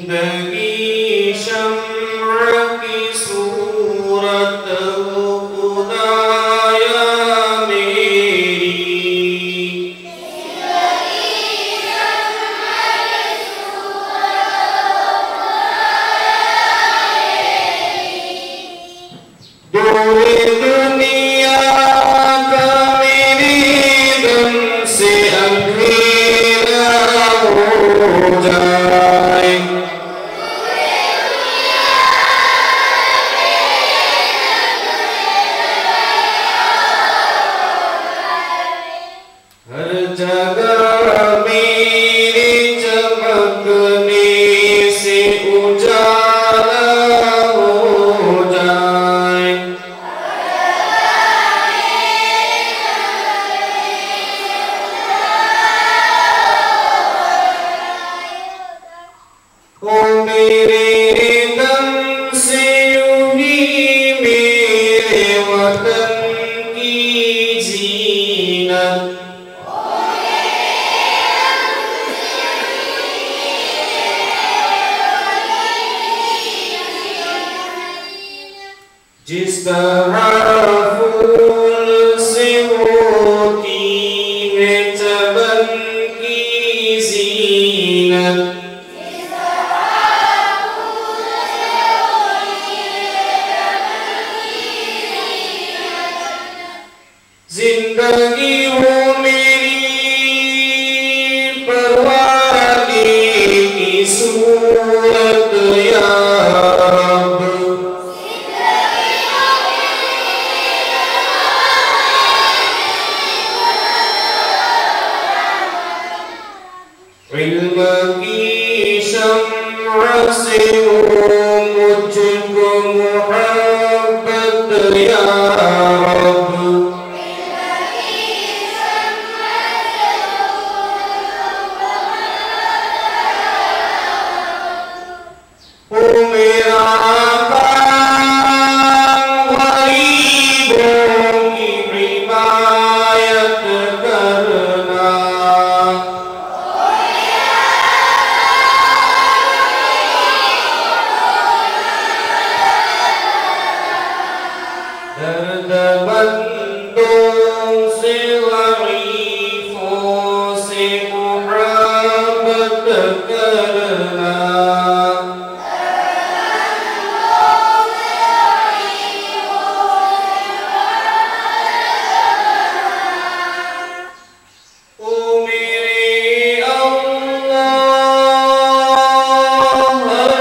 जिंदगी शम्र की सूरत हो खुदाया मेरी दूर दुनिया का मेरी गम से अंधेरा हो जाए हर जगह मेरे चमकने से उजाला हो जाए ओ मेरे दम से यूं ही मेरे वतन की जीनत जिस तरह फूल से होती है चमन की जीनत जिंदगी हो मेरी परवाने की सूरत याब इल्म की शम्र से हो मुझको मुहब्बत या रब ओ मेरा काम गरीबों की हिमायत करना दर्दमंदों से गरीबों से मुहब्बत करना ओ मेरे अल्लाह हर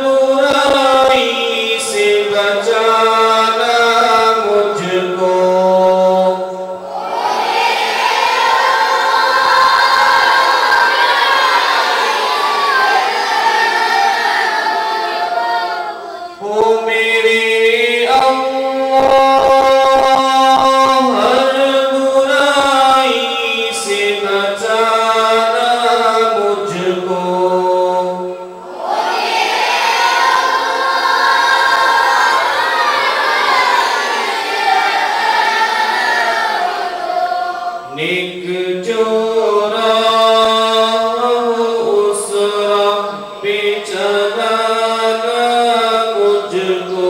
बुराई से बचाना मुझको ओ मेरे अल्लाह हर बुराई से बचाना मुझको नेक जो राह उस राह पे चलाना मुझको